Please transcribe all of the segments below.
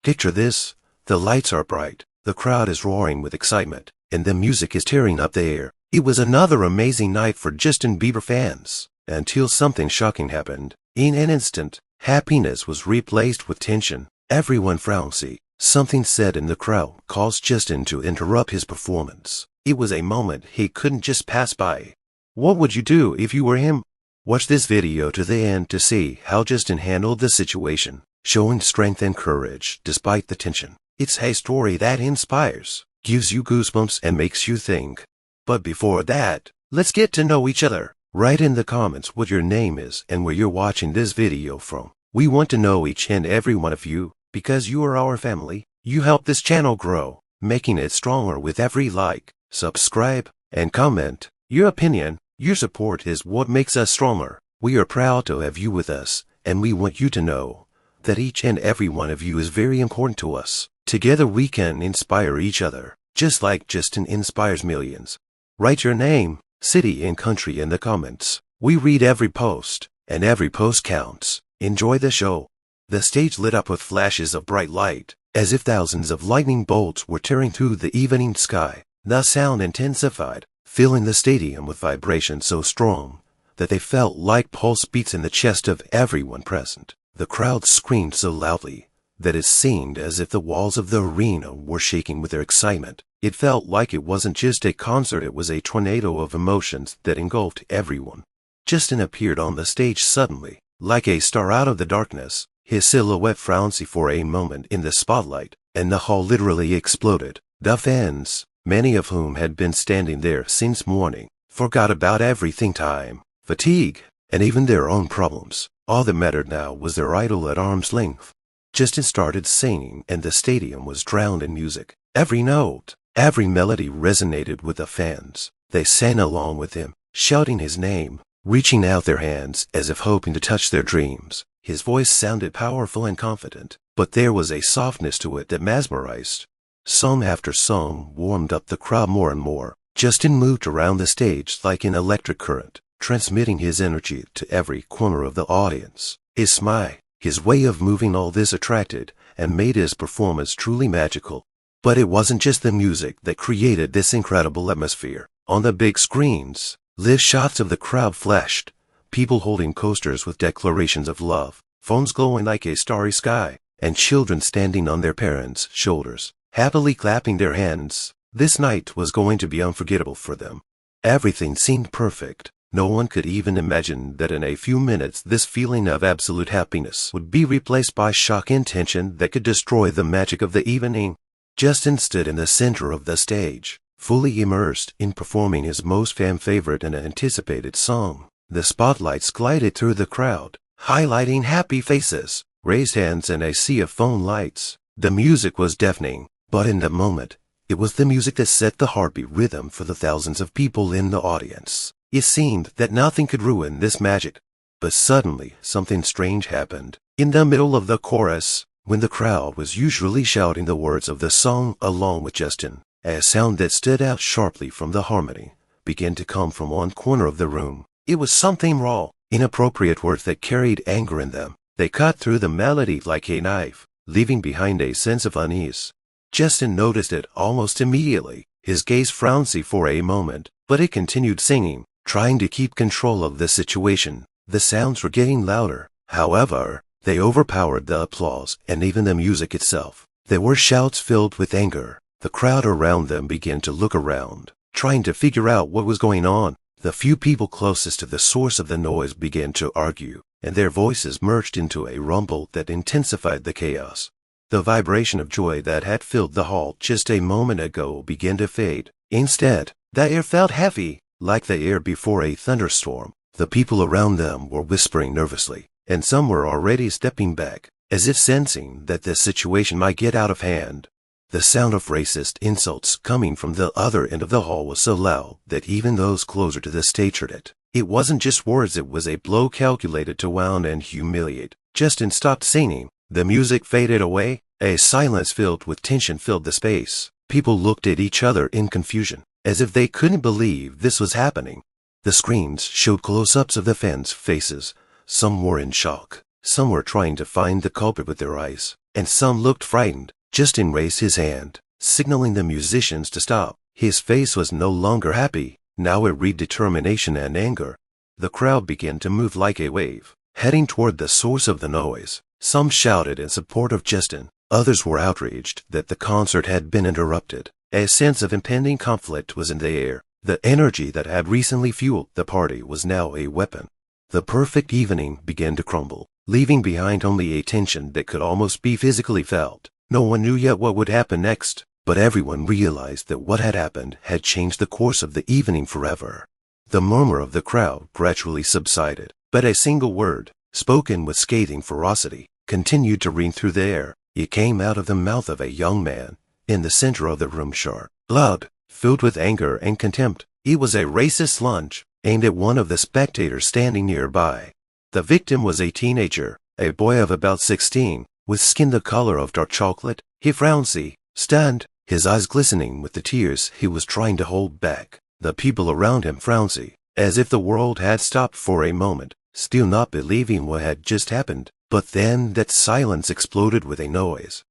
Picture this. The lights are bright, the crowd is roaring with excitement, and the music is tearing up the air. It was another amazing night for Justin Bieber fans, until something shocking happened. In an instant, happiness was replaced with tension. Everyone frowned. Something said in the crowd caused Justin to interrupt his performance. It was a moment he couldn't just pass by. What would you do if you were him? Watch this video to the end to see how Justin handled the situation, showing strength and courage despite the tension. It's a story that inspires, gives you goosebumps, and makes you think. But before that, let's get to know each other. Write in the comments what your name is and where you're watching this video from. We want to know each and every one of you, because you are our family. You help this channel grow, making it stronger with every like, subscribe, and comment. Your opinion, your support is what makes us stronger. We are proud to have you with us, and we want you to know that each and every one of you is very important to us. Together we can inspire each other, just like Justin inspires millions. Write your name, city, and country in the comments. We read every post, and every post counts. Enjoy the show. The stage lit up with flashes of bright light, as if thousands of lightning bolts were tearing through the evening sky. The sound intensified, filling the stadium with vibrations so strong that they felt like pulse beats in the chest of everyone present. The crowd screamed so loudly that it seemed as if the walls of the arena were shaking with their excitement. It felt like it wasn't just a concert, it was a tornado of emotions that engulfed everyone. Justin appeared on the stage suddenly, like a star out of the darkness. His silhouette frowned for a moment in the spotlight, and the hall literally exploded. The fans, many of whom had been standing there since morning, forgot about everything: time, fatigue, and even their own problems. All that mattered now was their idol at arm's length. Justin started singing, and the stadium was drowned in music. Every note, every melody resonated with the fans. They sang along with him, shouting his name, reaching out their hands as if hoping to touch their dreams. His voice sounded powerful and confident, but there was a softness to it that mesmerized. Song after song warmed up the crowd more and more. Justin moved around the stage like an electric current, transmitting his energy to every corner of the audience. His smile, his way of moving, all this attracted and made his performance truly magical. But it wasn't just the music that created this incredible atmosphere. On the big screens, live shots of the crowd flashed, people holding coasters with declarations of love, phones glowing like a starry sky, and children standing on their parents' shoulders, happily clapping their hands. This night was going to be unforgettable for them. Everything seemed perfect. No one could even imagine that in a few minutes this feeling of absolute happiness would be replaced by shock and tension that could destroy the magic of the evening. Justin stood in the center of the stage, fully immersed in performing his most fan-favorite and anticipated song. The spotlights glided through the crowd, highlighting happy faces, raised hands, and a sea of phone lights. The music was deafening, but in that moment, it was the music that set the heartbeat rhythm for the thousands of people in the audience. It seemed that nothing could ruin this magic. But suddenly, something strange happened. In the middle of the chorus, when the crowd was usually shouting the words of the song along with Justin, a sound that stood out sharply from the harmony began to come from one corner of the room. It was something raw, inappropriate words that carried anger in them. They cut through the melody like a knife, leaving behind a sense of unease. Justin noticed it almost immediately. His gaze frowned for a moment, but he continued singing, trying to keep control of the situation. The sounds were getting louder. However, they overpowered the applause and even the music itself. There were shouts filled with anger. The crowd around them began to look around, trying to figure out what was going on. The few people closest to the source of the noise began to argue, and their voices merged into a rumble that intensified the chaos. The vibration of joy that had filled the hall just a moment ago began to fade. Instead, the air felt heavy, like the air before a thunderstorm. The people around them were whispering nervously, and some were already stepping back, as if sensing that the situation might get out of hand. The sound of racist insults coming from the other end of the hall was so loud that even those closer to the stage heard it. It wasn't just words, it was a blow calculated to wound and humiliate. Justin stopped singing. The music faded away. A silence filled with tension filled the space. People looked at each other in confusion, as if they couldn't believe this was happening. The screens showed close-ups of the fans' faces. Some were in shock. Some were trying to find the culprit with their eyes. and some looked frightened. Justin raised his hand, signaling the musicians to stop. His face was no longer happy. Now it read determination and anger. The crowd began to move like a wave, heading toward the source of the noise. Some shouted in support of Justin. Others were outraged that the concert had been interrupted. A sense of impending conflict was in the air. The energy that had recently fueled the party was now a weapon. The perfect evening began to crumble, leaving behind only a tension that could almost be physically felt. No one knew yet what would happen next, but everyone realized that what had happened had changed the course of the evening forever. The murmur of the crowd gradually subsided, but a single word, spoken with scathing ferocity, continued to ring through the air. It came out of the mouth of a young man in the center of the room, sharp, loud, filled with anger and contempt. It was a racist lunge aimed at one of the spectators standing nearby. The victim was a teenager, a boy of about 16, with skin the color of dark chocolate. He frowned, stunned, his eyes glistening with the tears he was trying to hold back. The people around him frowned, as if the world had stopped for a moment, still not believing what had just happened. But then that silence exploded with a noise.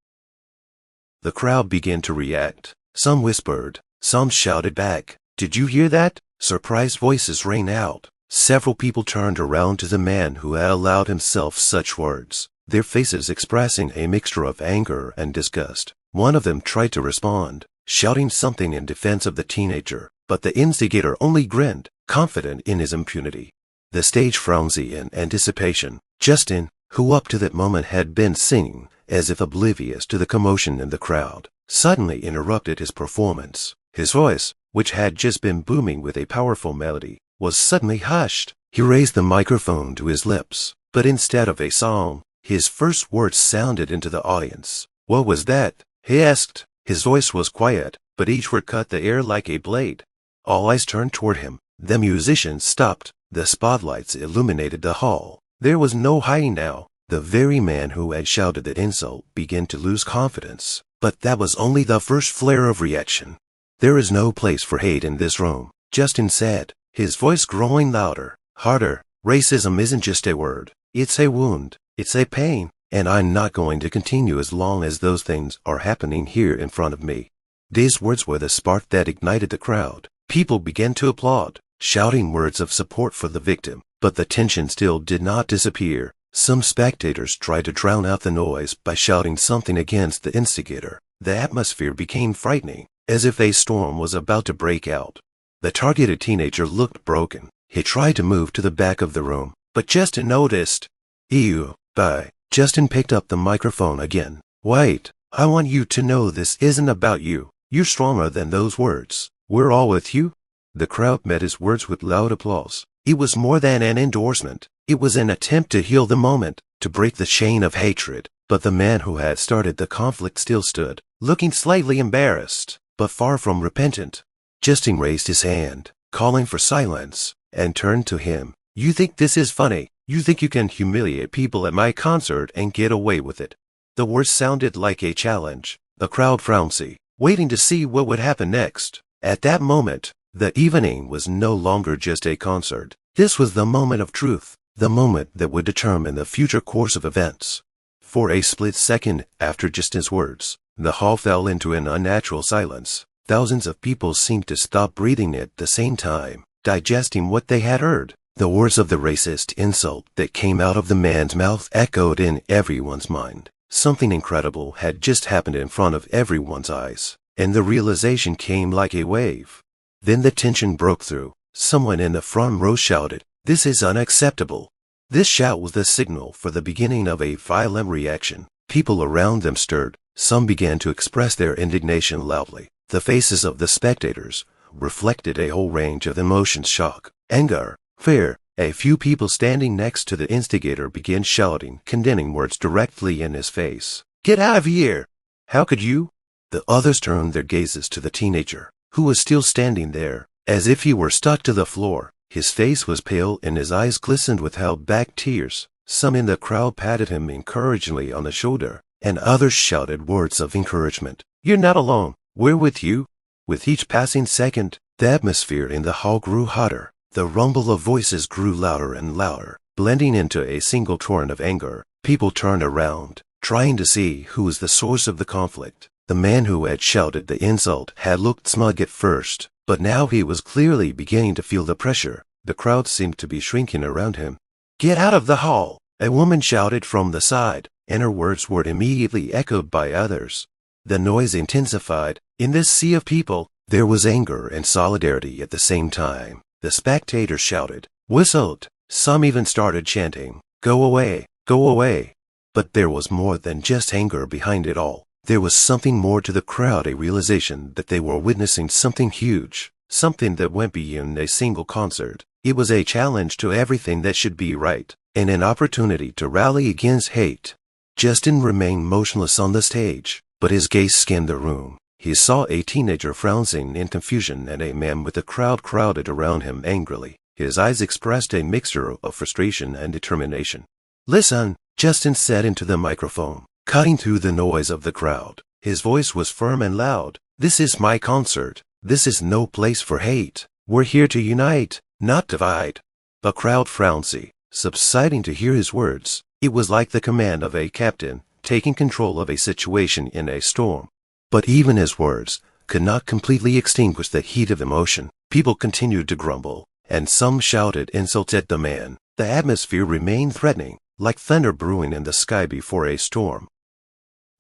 The crowd began to react. Some whispered, some shouted back. "Did you hear that?" Surprised voices rang out. Several people turned around to the man who had allowed himself such words, their faces expressing a mixture of anger and disgust. One of them tried to respond, shouting something in defense of the teenager, but the instigator only grinned, confident in his impunity. The stage frowned in anticipation. Justin, who up to that moment had been singing, as if oblivious to the commotion in the crowd, suddenly interrupted his performance. His voice, which had just been booming with a powerful melody, was suddenly hushed. He raised the microphone to his lips, but instead of a song, his first words sounded into the audience. "What was that?" he asked. His voice was quiet, but each word cut the air like a blade. All eyes turned toward him. The musicians stopped. The spotlights illuminated the hall. There was no hiding now. The very man who had shouted that insult began to lose confidence. But that was only the first flare of reaction. "There is no place for hate in this room," Justin said, his voice growing louder, harder. "Racism isn't just a word. It's a wound. It's a pain. And I'm not going to continue as long as those things are happening here in front of me." These words were the spark that ignited the crowd. People began to applaud, shouting words of support for the victim. But the tension still did not disappear. Some spectators tried to drown out the noise by shouting something against the instigator. The atmosphere became frightening, as if a storm was about to break out. The targeted teenager looked broken. He tried to move to the back of the room, but Justin noticed. "Ew, bye." Justin picked up the microphone again. "Wait, I want you to know this isn't about you. You're stronger than those words. We're all with you." The crowd met his words with loud applause. It was more than an endorsement. It was an attempt to heal the moment, to break the chain of hatred. But the man who had started the conflict still stood, looking slightly embarrassed, but far from repentant. Justin raised his hand, calling for silence, and turned to him. "You think this is funny? You think you can humiliate people at my concert and get away with it?" The words sounded like a challenge. The crowd frowned, waiting to see what would happen next. At that moment, the evening was no longer just a concert. This was the moment of truth, the moment that would determine the future course of events. For a split second after Justin's words, the hall fell into an unnatural silence. Thousands of people seemed to stop breathing at the same time, digesting what they had heard. The words of the racist insult that came out of the man's mouth echoed in everyone's mind. Something incredible had just happened in front of everyone's eyes, and the realization came like a wave. Then the tension broke through. Someone in the front row shouted, "This is unacceptable." This shout was the signal for the beginning of a violent reaction. People around them stirred. Some began to express their indignation loudly. The faces of the spectators reflected a whole range of emotions: shock, anger, fear. A few people standing next to the instigator began shouting, condemning words directly in his face. "Get out of here! How could you?" The others turned their gazes to the teenager, who was still standing there, as if he were stuck to the floor. His face was pale and his eyes glistened with held-back tears. Some in the crowd patted him encouragingly on the shoulder, and others shouted words of encouragement. "You're not alone. We're with you." With each passing second, the atmosphere in the hall grew hotter. The rumble of voices grew louder and louder, blending into a single torrent of anger. People turned around, trying to see who was the source of the conflict. The man who had shouted the insult had looked smug at first, but now he was clearly beginning to feel the pressure. The crowd seemed to be shrinking around him. "Get out of the hall!" a woman shouted from the side, and her words were immediately echoed by others. The noise intensified. In this sea of people, there was anger and solidarity at the same time. The spectators shouted, whistled. Some even started chanting, "Go away, go away." But there was more than just anger behind it all. There was something more to the crowd, a realization that they were witnessing something huge, something that went beyond a single concert. It was a challenge to everything that should be right, and an opportunity to rally against hate. Justin remained motionless on the stage, but his gaze scanned the room. He saw a teenager frowning in confusion and a man with the crowd crowded around him angrily. His eyes expressed a mixture of frustration and determination. "Listen," Justin said into the microphone, cutting through the noise of the crowd. His voice was firm and loud. "This is my concert. This is no place for hate. We're here to unite, not divide." The crowd frowned, subsiding to hear his words. It was like the command of a captain taking control of a situation in a storm. But even his words could not completely extinguish the heat of emotion. People continued to grumble, and some shouted insults at the man. The atmosphere remained threatening, like thunder brewing in the sky before a storm.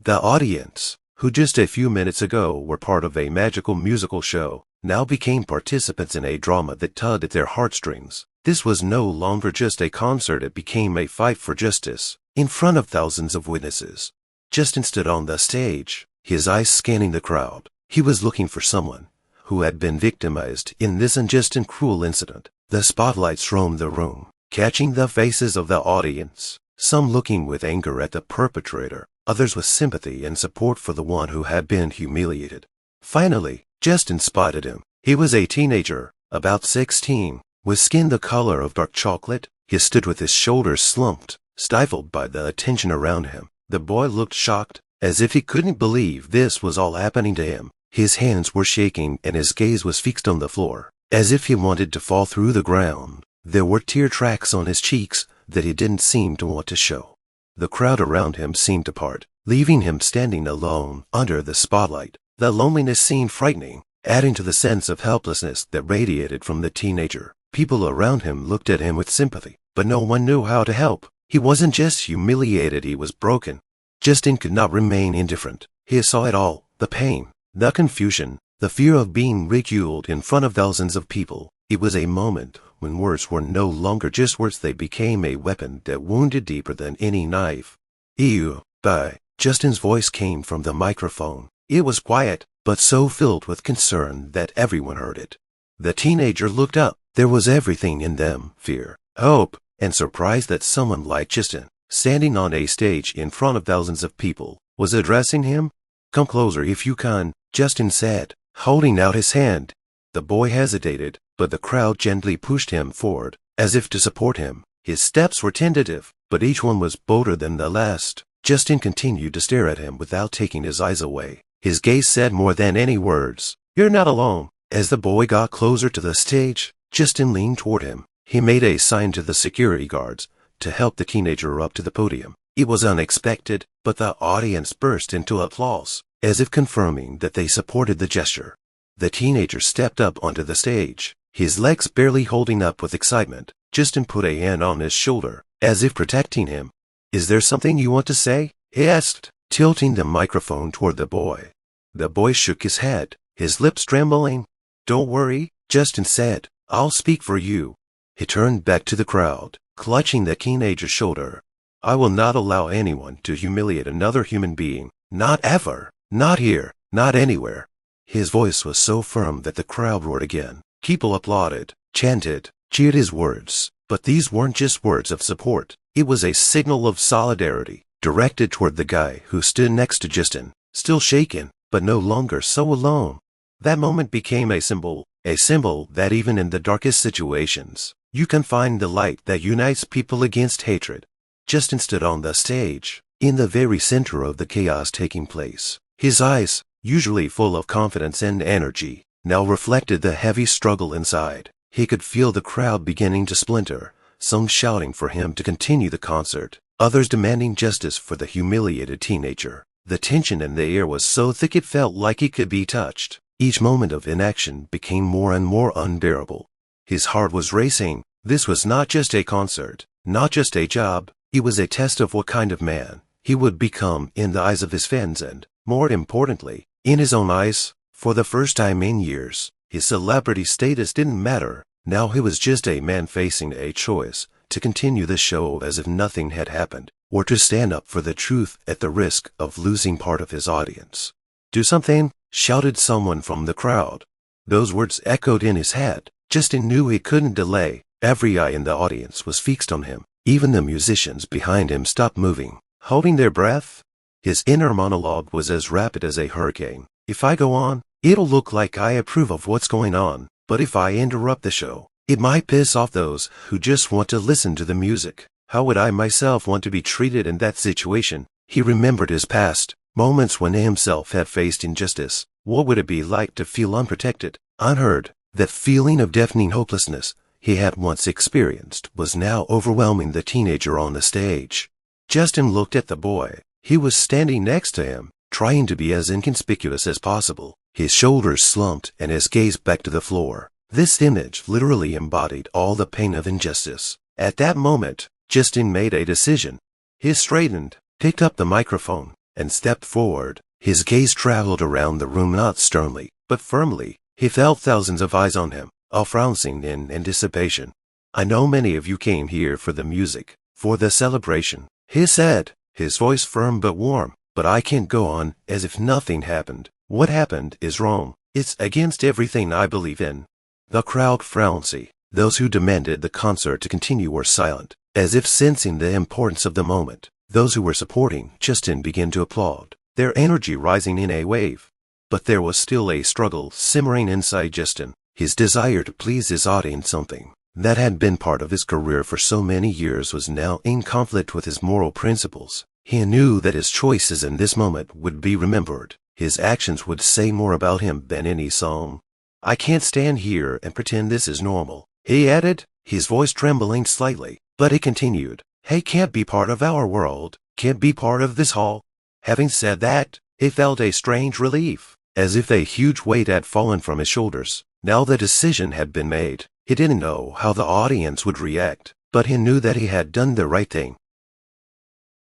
The audience, who just a few minutes ago were part of a magical musical show, now became participants in a drama that tugged at their heartstrings. This was no longer just a concert, it became a fight for justice, in front of thousands of witnesses. Justin stood on the stage, his eyes scanning the crowd. He was looking for someone who had been victimized in this unjust and cruel incident. The spotlights roamed the room, catching the faces of the audience, some looking with anger at the perpetrator, others with sympathy and support for the one who had been humiliated. Finally, Justin spotted him. He was a teenager, about 16, with skin the color of dark chocolate. He stood with his shoulders slumped, stifled by the attention around him. The boy looked shocked, as if he couldn't believe this was all happening to him. His hands were shaking and his gaze was fixed on the floor, as if he wanted to fall through the ground. There were tear tracks on his cheeks that he didn't seem to want to show. The crowd around him seemed to part, leaving him standing alone under the spotlight. The loneliness seemed frightening, adding to the sense of helplessness that radiated from the teenager. People around him looked at him with sympathy, but no one knew how to help. He wasn't just humiliated, he was broken. Justin could not remain indifferent. He saw it all, the pain, the confusion, the fear of being ridiculed in front of thousands of people. It was a moment when words were no longer just words, they became a weapon that wounded deeper than any knife. "Ew, bye." Justin's voice came from the microphone. It was quiet, but so filled with concern that everyone heard it. The teenager looked up. There was everything in them, fear, hope, and surprise that someone like Justin, standing on a stage in front of thousands of people, was addressing him. "Come closer if you can," Justin said, holding out his hand. The boy hesitated, but the crowd gently pushed him forward, as if to support him. His steps were tentative, but each one was bolder than the last. Justin continued to stare at him without taking his eyes away. His gaze said more than any words. "You're not alone." As the boy got closer to the stage, Justin leaned toward him. He made a sign to the security guards to help the teenager up to the podium. It was unexpected, but the audience burst into applause, as if confirming that they supported the gesture. The teenager stepped up onto the stage, his legs barely holding up with excitement. Justin put a hand on his shoulder, as if protecting him. "Is there something you want to say?" he asked, tilting the microphone toward the boy. The boy shook his head, his lips trembling. "Don't worry," Justin said. "I'll speak for you." He turned back to the crowd, clutching the teenager's shoulder. "I will not allow anyone to humiliate another human being. Not ever. Not here. Not anywhere." His voice was so firm that the crowd roared again. People applauded, chanted, cheered his words. But these weren't just words of support. It was a signal of solidarity, directed toward the guy who stood next to Justin, still shaken, but no longer so alone. That moment became a symbol that even in the darkest situations, you can find the light that unites people against hatred. Justin stood on the stage, in the very center of the chaos taking place. His eyes, usually full of confidence and energy, now reflected the heavy struggle inside. He could feel the crowd beginning to splinter, some shouting for him to continue the concert, others demanding justice for the humiliated teenager. The tension in the air was so thick it felt like it could be touched. Each moment of inaction became more and more unbearable. His heart was racing. This was not just a concert, not just a job. It was a test of what kind of man he would become in the eyes of his fans and, more importantly, in his own eyes. For the first time in years, his celebrity status didn't matter. Now he was just a man facing a choice: to continue the show as if nothing had happened, or to stand up for the truth at the risk of losing part of his audience. "Do something," shouted someone from the crowd. Those words echoed in his head. Justin knew he couldn't delay. Every eye in the audience was fixed on him. Even the musicians behind him stopped moving, holding their breath. His inner monologue was as rapid as a hurricane. "If I go on, it'll look like I approve of what's going on. But if I interrupt the show, it might piss off those who just want to listen to the music. How would I myself want to be treated in that situation?" He remembered his past, moments when he himself had faced injustice. What would it be like to feel unprotected, unheard? That feeling of deafening hopelessness he had once experienced was now overwhelming the teenager on the stage. Justin looked at the boy. He was standing next to him, trying to be as inconspicuous as possible. His shoulders slumped and his gaze back to the floor. This image literally embodied all the pain of injustice. At that moment, Justin made a decision. He straightened, picked up the microphone, and stepped forward. His gaze traveled around the room, not sternly, but firmly. He felt thousands of eyes on him, all frowning in anticipation. "I know many of you came here for the music, for the celebration," he said, his voice firm but warm. "But I can't go on as if nothing happened. What happened is wrong. It's against everything I believe in." The crowd frowned. Those who demanded the concert to continue were silent, as if sensing the importance of the moment. Those who were supporting Justin began to applaud, their energy rising in a wave. But there was still a struggle simmering inside Justin. His desire to please his audience, something that had been part of his career for so many years, was now in conflict with his moral principles. He knew that his choices in this moment would be remembered. His actions would say more about him than any song. "I can't stand here and pretend this is normal," he added, his voice trembling slightly. But he continued, "He can't be part of our world, can't be part of this hall." Having said that, he felt a strange relief, as if a huge weight had fallen from his shoulders. Now the decision had been made. He didn't know how the audience would react, but he knew that he had done the right thing.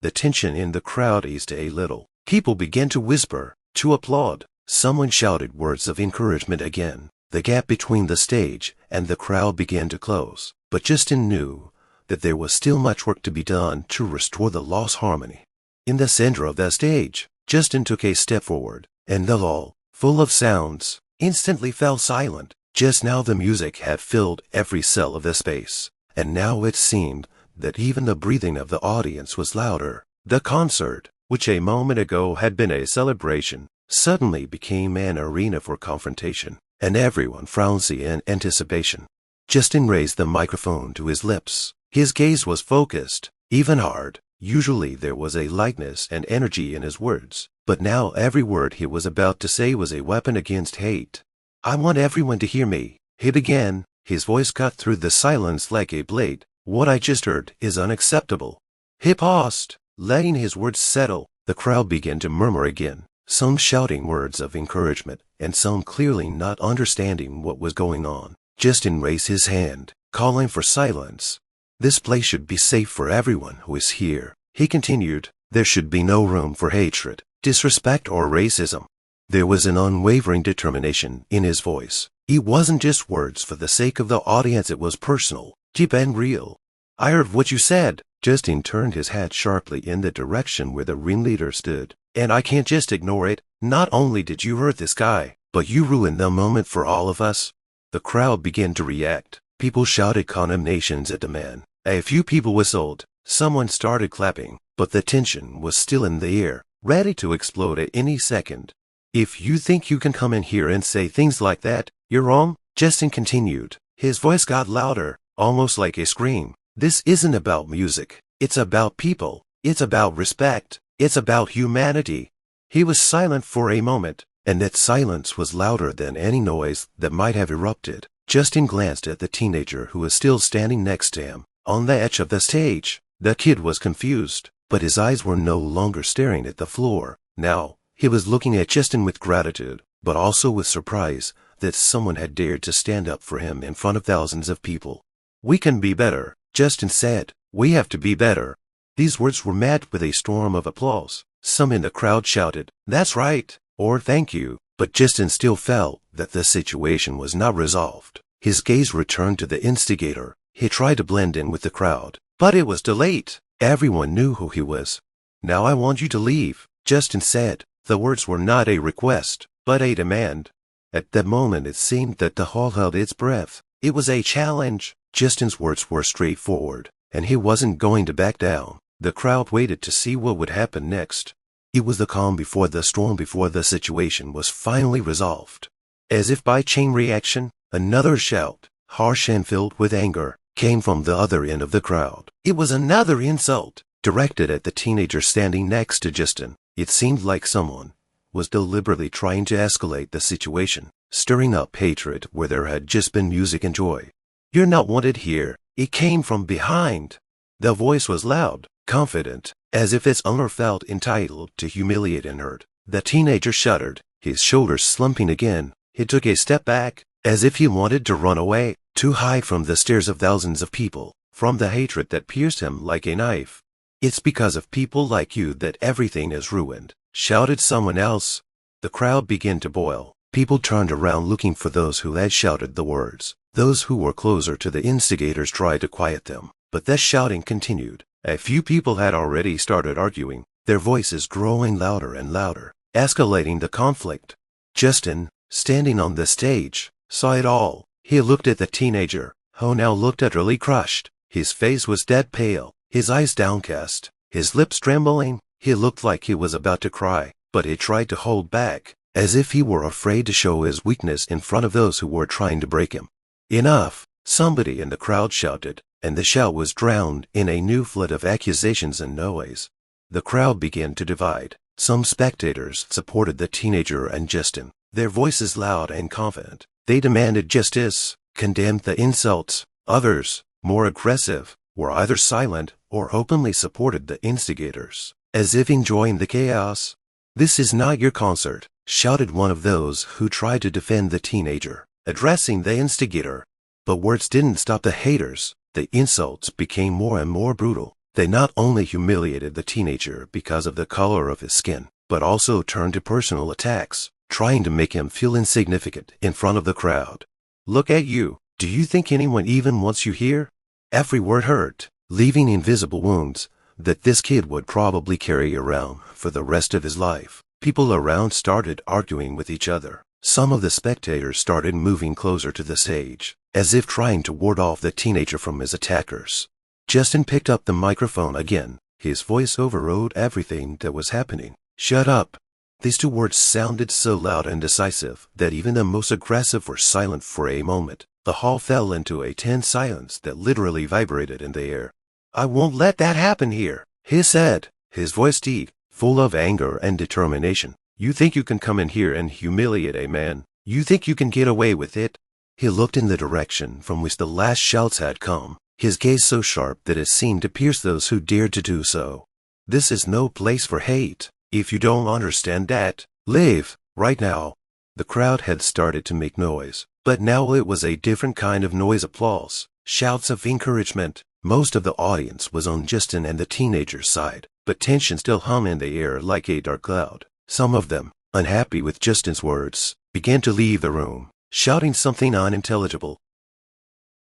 The tension in the crowd eased a little. People began to whisper, to applaud. Someone shouted words of encouragement again. The gap between the stage and the crowd began to close. But Justin knew that there was still much work to be done to restore the lost harmony. In the center of the stage, Justin took a step forward, and the hall, full of sounds, instantly fell silent. Just now the music had filled every cell of the space, and now it seemed that even the breathing of the audience was louder. The concert, which a moment ago had been a celebration, suddenly became an arena for confrontation, and everyone frowned in anticipation. Justin raised the microphone to his lips. His gaze was focused, even hard. Usually there was a lightness and energy in his words, but now every word he was about to say was a weapon against hate. "I want everyone to hear me," he began, his voice cut through the silence like a blade. "What I just heard is unacceptable." He paused, letting his words settle. The crowd began to murmur again, some shouting words of encouragement, and some clearly not understanding what was going on. Justin raised his hand, calling for silence. "This place should be safe for everyone who is here," he continued. "There should be no room for hatred, disrespect, or racism." There was an unwavering determination in his voice. It wasn't just words for the sake of the audience, it was personal, deep and real. "I heard what you said." Justin turned his head sharply in the direction where the ringleader stood. "And I can't just ignore it. Not only did you hurt this guy, but you ruined the moment for all of us." The crowd began to react. People shouted condemnations at the man. A few people whistled. Someone started clapping, but the tension was still in the air, ready to explode at any second. "If you think you can come in here and say things like that, you're wrong," Justin continued. His voice got louder, almost like a scream. "This isn't about music. It's about people. It's about respect. It's about humanity." He was silent for a moment, and that silence was louder than any noise that might have erupted. Justin glanced at the teenager who was still standing next to him, on the edge of the stage. The kid was confused, but his eyes were no longer staring at the floor. Now, he was looking at Justin with gratitude, but also with surprise that someone had dared to stand up for him in front of thousands of people. "We can be better," Justin said. "We have to be better." These words were met with a storm of applause. Some in the crowd shouted, "That's right," or "Thank you." But Justin still felt that the situation was not resolved. His gaze returned to the instigator. He tried to blend in with the crowd, but it was too late. Everyone knew who he was. "Now I want you to leave," Justin said. The words were not a request, but a demand. At that moment it seemed that the hall held its breath. It was a challenge. Justin's words were straightforward, and he wasn't going to back down. The crowd waited to see what would happen next. It was the calm before the storm before the situation was finally resolved. As if by chain reaction, another shout, harsh and filled with anger, came from the other end of the crowd. It was another insult, directed at the teenager standing next to Justin. It seemed like someone was deliberately trying to escalate the situation, stirring up hatred where there had just been music and joy. "You're not wanted here." It came from behind. The voice was loud, confident, as if its owner felt entitled to humiliate and hurt. The teenager shuddered, his shoulders slumping again. He took a step back, as if he wanted to run away, to hide from the stares of thousands of people, from the hatred that pierced him like a knife. "It's because of people like you that everything is ruined," shouted someone else. The crowd began to boil. People turned around looking for those who had shouted the words. Those who were closer to the instigators tried to quiet them, but the shouting continued. A few people had already started arguing, their voices growing louder and louder, escalating the conflict. Justin, standing on the stage, saw it all. He looked at the teenager, who now looked utterly crushed. His face was dead pale, his eyes downcast, his lips trembling. He looked like he was about to cry, but he tried to hold back, as if he were afraid to show his weakness in front of those who were trying to break him. "Enough!" somebody in the crowd shouted, and the shout was drowned in a new flood of accusations and noise. The crowd began to divide. Some spectators supported the teenager and Justin, their voices loud and confident. They demanded justice, condemned the insults. Others, more aggressive, were either silent or openly supported the instigators, as if enjoying the chaos. "This is not your concert," shouted one of those who tried to defend the teenager, addressing the instigator. But words didn't stop the haters. The insults became more and more brutal. They not only humiliated the teenager because of the color of his skin, but also turned to personal attacks, trying to make him feel insignificant in front of the crowd. "Look at you. Do you think anyone even wants you here?" Every word hurt, leaving invisible wounds that this kid would probably carry around for the rest of his life. People around started arguing with each other. Some of the spectators started moving closer to the stage, as if trying to ward off the teenager from his attackers. Justin picked up the microphone again. His voice overrode everything that was happening. "Shut up." These two words sounded so loud and decisive that even the most aggressive were silent for a moment. The hall fell into a tense silence that literally vibrated in the air. "I won't let that happen here," he said, his voice deep, full of anger and determination. "You think you can come in here and humiliate a man? You think you can get away with it?" He looked in the direction from which the last shouts had come, his gaze so sharp that it seemed to pierce those who dared to do so. "This is no place for hate. If you don't understand that, leave, right now." The crowd had started to make noise, but now it was a different kind of noise. Applause, shouts of encouragement. Most of the audience was on Justin and the teenager's side, but tension still hung in the air like a dark cloud. Some of them, unhappy with Justin's words, began to leave the room, shouting something unintelligible.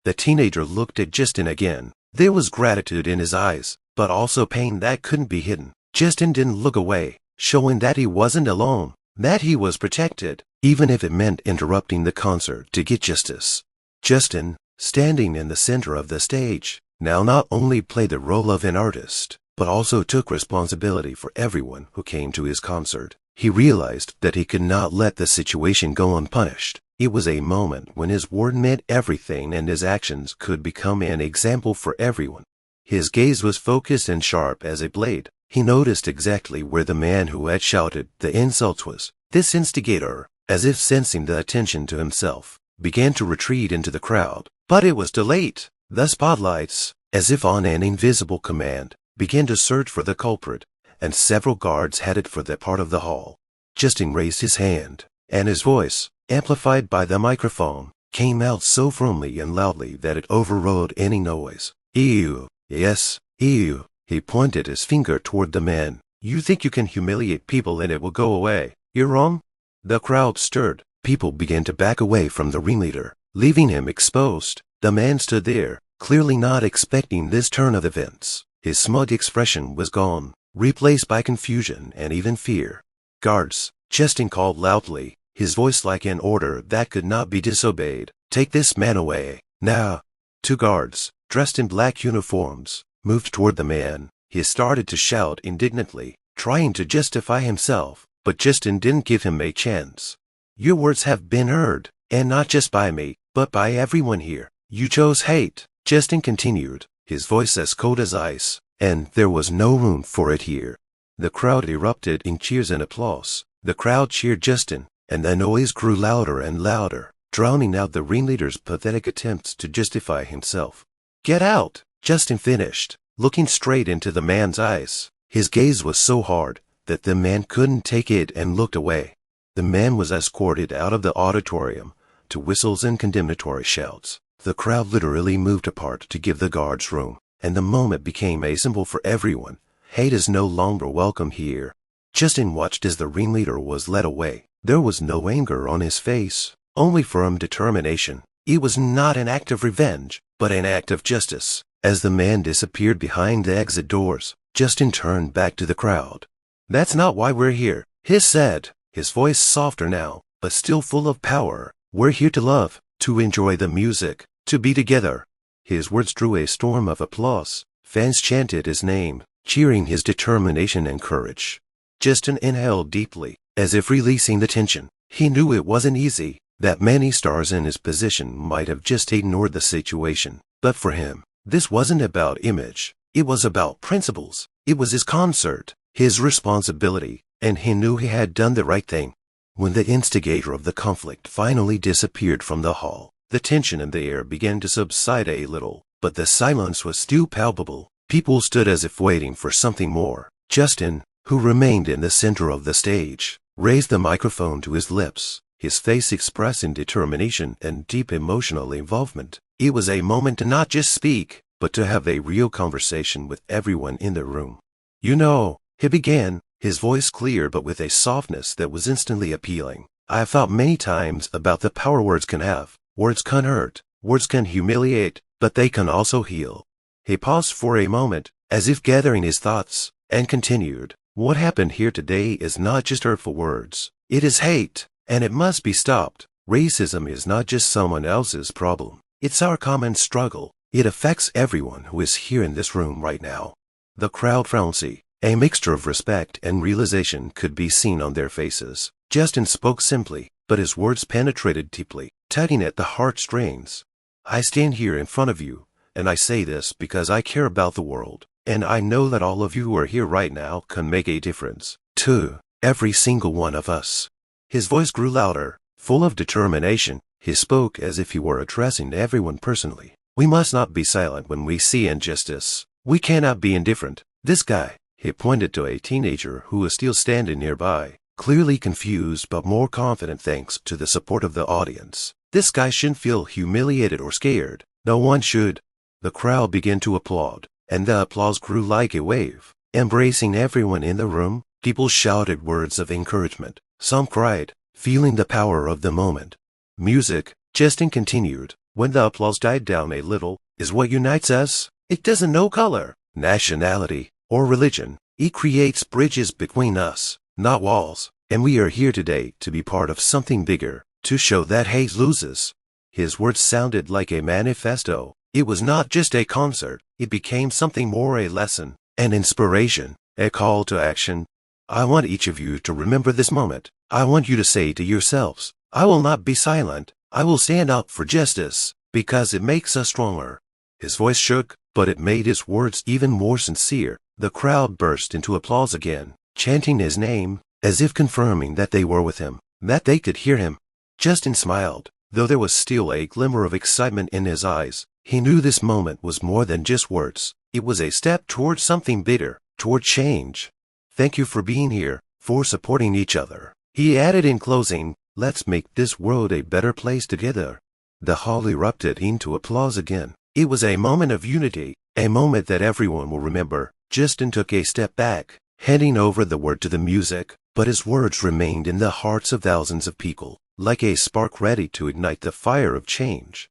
The teenager looked at Justin again. There was gratitude in his eyes, but also pain that couldn't be hidden. Justin didn't look away, showing that he wasn't alone, that he was protected, even if it meant interrupting the concert to get justice. Justin, standing in the center of the stage, now not only played the role of an artist, but also took responsibility for everyone who came to his concert. He realized that he could not let the situation go unpunished. It was a moment when his word meant everything and his actions could become an example for everyone. His gaze was focused and sharp as a blade. He noticed exactly where the man who had shouted the insults was. This instigator, as if sensing the attention to himself, began to retreat into the crowd. But it was too late. The spotlights, as if on an invisible command, began to search for the culprit, and several guards headed for that part of the hall. Justin raised his hand, and his voice, amplified by the microphone, came out so firmly and loudly that it overrode any noise. "You, yes, you." He pointed his finger toward the man. "You think you can humiliate people and it will go away. You're wrong." The crowd stirred. People began to back away from the ringleader, leaving him exposed. The man stood there, clearly not expecting this turn of events. His smug expression was gone, replaced by confusion and even fear. "Guards," Justin called loudly, his voice like an order that could not be disobeyed. "Take this man away, now." 2 guards, dressed in black uniforms, moved toward the man. He started to shout indignantly, trying to justify himself, but Justin didn't give him a chance. "Your words have been heard, and not just by me, but by everyone here. You chose hate," Justin continued, his voice as cold as ice, "and there was no room for it here." The crowd erupted in cheers and applause. The crowd cheered Justin, and the noise grew louder and louder, drowning out the ringleader's pathetic attempts to justify himself. "Get out," Justin finished, looking straight into the man's eyes. His gaze was so hard that the man couldn't take it and looked away. The man was escorted out of the auditorium to whistles and condemnatory shouts. The crowd literally moved apart to give the guards room, and the moment became a symbol for everyone. Hate is no longer welcome here. Justin watched as the ringleader was led away. There was no anger on his face, only firm determination. It was not an act of revenge, but an act of justice. As the man disappeared behind the exit doors, Justin turned back to the crowd. "That's not why we're here," he said, his voice softer now, but still full of power. "We're here to love, to enjoy the music, to be together." His words drew a storm of applause. Fans chanted his name, cheering his determination and courage. Justin inhaled deeply, as if releasing the tension. He knew it wasn't easy, that many stars in his position might have just ignored the situation. But for him, this wasn't about image. It was about principles. It was his concert, his responsibility, and he knew he had done the right thing. When the instigator of the conflict finally disappeared from the hall, the tension in the air began to subside a little, but the silence was still palpable. People stood as if waiting for something more. Justin, who remained in the center of the stage, raised the microphone to his lips, his face expressing determination and deep emotional involvement. It was a moment to not just speak, but to have a real conversation with everyone in the room. "You know," he began, his voice clear but with a softness that was instantly appealing. "I have thought many times about the power words can have. Words can hurt, words can humiliate, but they can also heal." He paused for a moment, as if gathering his thoughts, and continued, "What happened here today is not just hurtful words. It is hate, and it must be stopped. Racism is not just someone else's problem. It's our common struggle. It affects everyone who is here in this room right now." The crowd frowned. A mixture of respect and realization could be seen on their faces. Justin spoke simply, but his words penetrated deeply, tugging at the heartstrings. "I stand here in front of you, and I say this because I care about the world, and I know that all of you who are here right now can make a difference. To every single one of us." His voice grew louder, full of determination. He spoke as if he were addressing everyone personally. "We must not be silent when we see injustice. We cannot be indifferent. This guy," he pointed to a teenager who was still standing nearby, clearly confused but more confident thanks to the support of the audience. "This guy shouldn't feel humiliated or scared. No one should." The crowd began to applaud, and the applause grew like a wave, embracing everyone in the room. People shouted words of encouragement. Some cried, feeling the power of the moment. "Music," Justin continued, when the applause died down a little, "is what unites us. It doesn't know color, nationality, or religion. It creates bridges between us, not walls. And we are here today to be part of something bigger, to show that hate loses." His words sounded like a manifesto. It was not just a concert. It became something more, a lesson, an inspiration, a call to action. "I want each of you to remember this moment. I want you to say to yourselves, I will not be silent. I will stand up for justice, because it makes us stronger." His voice shook, but it made his words even more sincere. The crowd burst into applause again, chanting his name, as if confirming that they were with him, that they could hear him. Justin smiled, though there was still a glimmer of excitement in his eyes. He knew this moment was more than just words. It was a step toward something bigger, toward change. Thank you for being here, for supporting each other. He added in closing, let's make this world a better place together. The hall erupted into applause again. It was a moment of unity, a moment that everyone will remember. Justin took a step back, handing over the word to the music, but his words remained in the hearts of thousands of people, like a spark ready to ignite the fire of change.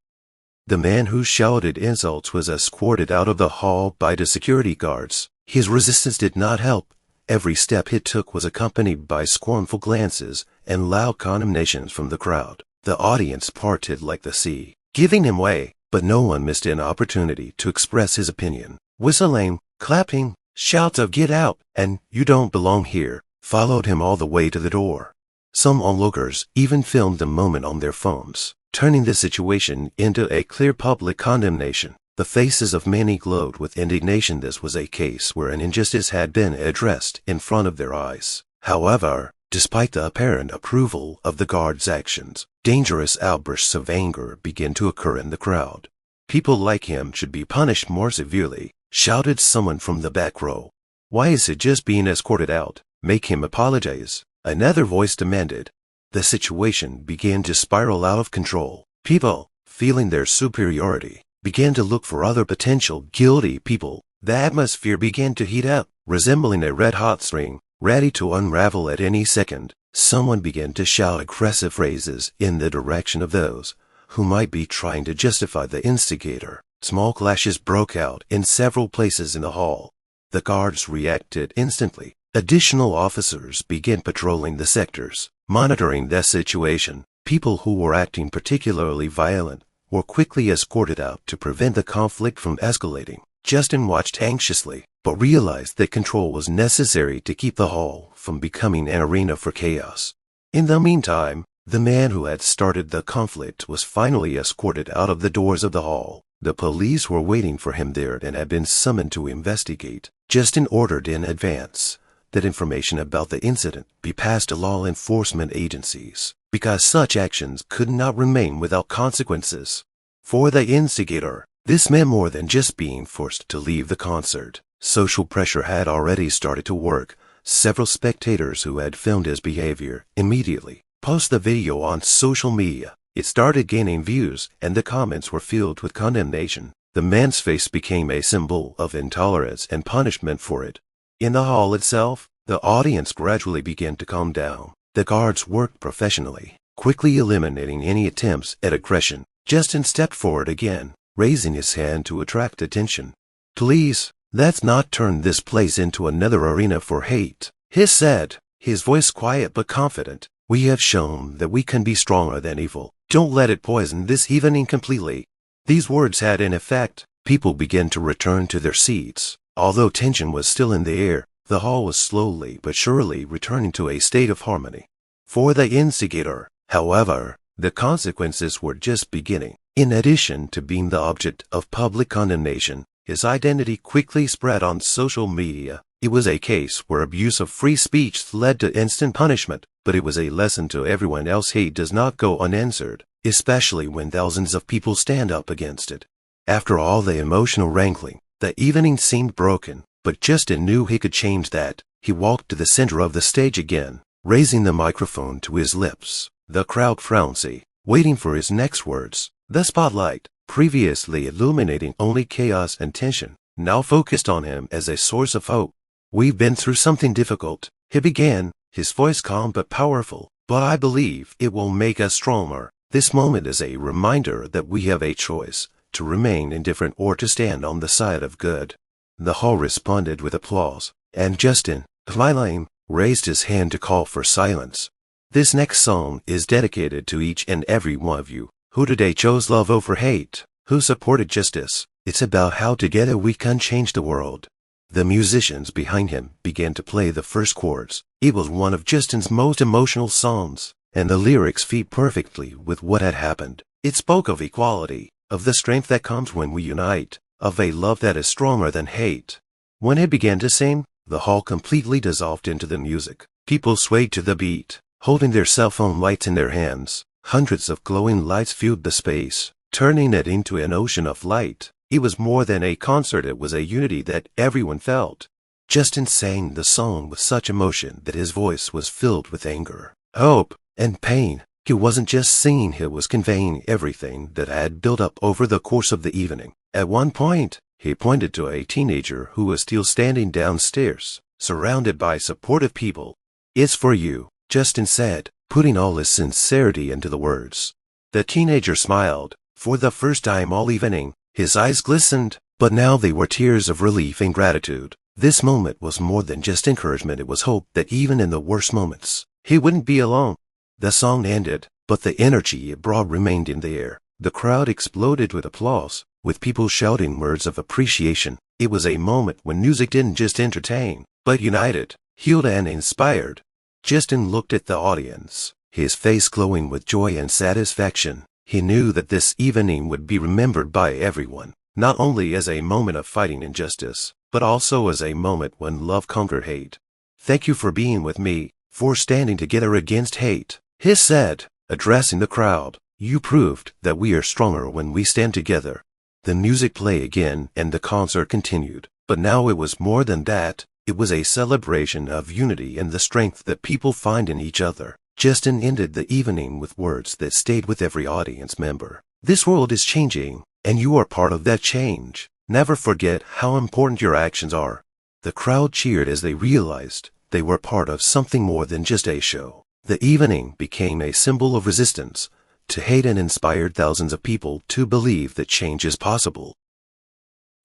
The man who shouted insults was escorted out of the hall by the security guards. His resistance did not help. Every step he took was accompanied by scornful glances and loud condemnations from the crowd. The audience parted like the sea, giving him way, but no one missed an opportunity to express his opinion. Whistling, clapping, shouts of "Get out" and "You don't belong here" followed him all the way to the door. Some onlookers even filmed the moment on their phones, turning the situation into a clear public condemnation. The faces of many glowed with indignation. This was a case where an injustice had been addressed in front of their eyes. However, despite the apparent approval of the guards' actions, dangerous outbursts of anger began to occur in the crowd. People like him should be punished more severely, shouted someone from the back row. Why is he just being escorted out? Make him apologize, another voice demanded. The situation began to spiral out of control. People, feeling their superiority, began to look for other potential guilty people. The atmosphere began to heat up, resembling a red-hot string, ready to unravel at any second. Someone began to shout aggressive phrases in the direction of those who might be trying to justify the instigator. Small clashes broke out in several places in the hall. The guards reacted instantly. Additional officers began patrolling the sectors, monitoring the situation. People who were acting particularly violent were quickly escorted out to prevent the conflict from escalating. Justin watched anxiously, but realized that control was necessary to keep the hall from becoming an arena for chaos. In the meantime, the man who had started the conflict was finally escorted out of the doors of the hall. The police were waiting for him there and had been summoned to investigate. Justin ordered in advance that information about the incident be passed to law enforcement agencies, because such actions could not remain without consequences. For the instigator, this meant more than just being forced to leave the concert. Social pressure had already started to work. Several spectators who had filmed his behavior immediately posted the video on social media. It started gaining views, and the comments were filled with condemnation. The man's face became a symbol of intolerance and punishment for it. In the hall itself, the audience gradually began to calm down. The guards worked professionally, quickly eliminating any attempts at aggression. Justin stepped forward again, raising his hand to attract attention. "Please, let's not turn this place into another arena for hate," he said, his voice quiet but confident. "We have shown that we can be stronger than evil. Don't let it poison this evening completely." These words had an effect. People began to return to their seats. Although tension was still in the air, the hall was slowly but surely returning to a state of harmony. For the instigator, however, the consequences were just beginning. In addition to being the object of public condemnation, his identity quickly spread on social media. It was a case where abuse of free speech led to instant punishment, but it was a lesson to everyone else: hate does not go unanswered, especially when thousands of people stand up against it. After all the emotional wrangling, the evening seemed broken, but Justin knew he could change that. He walked to the center of the stage again, raising the microphone to his lips. The crowd frowned, waiting for his next words. The spotlight, previously illuminating only chaos and tension, now focused on him as a source of hope. "We've been through something difficult," he began, his voice calm but powerful, "but I believe it will make us stronger. This moment is a reminder that we have a choice: to remain indifferent or to stand on the side of good." The hall responded with applause, and Justin, smiling, raised his hand to call for silence. This next song is dedicated to each and every one of you who today chose love over hate, who supported justice. It's about how together we can change the world. The musicians behind him began to play the first chords. It was one of Justin's most emotional songs, and the lyrics fit perfectly with what had happened. It spoke of equality, of the strength that comes when we unite, of a love that is stronger than hate. When he began to sing, the hall completely dissolved into the music. People swayed to the beat, holding their cell phone lights in their hands. Hundreds of glowing lights filled the space. turning it into an ocean of light. It was more than a concert, it was a unity that everyone felt. Justin sang the song with such emotion that his voice was filled with anger, hope, and pain. He wasn't just singing, he was conveying everything that had built up over the course of the evening. At one point, he pointed to a teenager who was still standing downstairs, surrounded by supportive people. "It's for you," Justin said, putting all his sincerity into the words. The teenager smiled. For the first time all evening, his eyes glistened, but now they were tears of relief and gratitude. This moment was more than just encouragement, it was hope that even in the worst moments, he wouldn't be alone. The song ended, but the energy it brought remained in the air. The crowd exploded with applause, with people shouting words of appreciation. It was a moment when music didn't just entertain, but united, healed, and inspired. Justin looked at the audience, his face glowing with joy and satisfaction. He knew that this evening would be remembered by everyone, not only as a moment of fighting injustice, but also as a moment when love conquered hate. "Thank you for being with me, for standing together against hate," he said, addressing the crowd. "You proved that we are stronger when we stand together." The music played again and the concert continued, but now it was more than that. It was a celebration of unity and the strength that people find in each other. Justin ended the evening with words that stayed with every audience member. "This world is changing, and you are part of that change. Never forget how important your actions are." The crowd cheered as they realized they were part of something more than just a show. The evening became a symbol of resistance to hate and inspired thousands of people to believe that change is possible.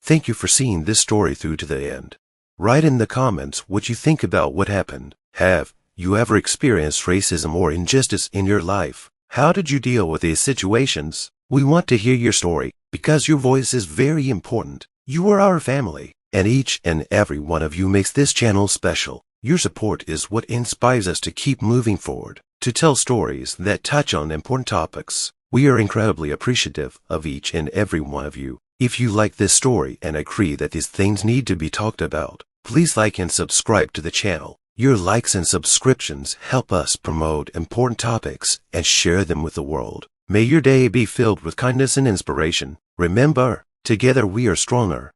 Thank you for seeing this story through to the end. Write in the comments what you think about what happened. Have you ever experienced racism or injustice in your life? How did you deal with these situations? We want to hear your story because your voice is very important. You are our family, and each and every one of you makes this channel special. Your support is what inspires us to keep moving forward, to tell stories that touch on important topics. We are incredibly appreciative of each and every one of you. If you like this story and agree that these things need to be talked about, please like and subscribe to the channel. Your likes and subscriptions help us promote important topics and share them with the world. May your day be filled with kindness and inspiration. Remember, together we are stronger.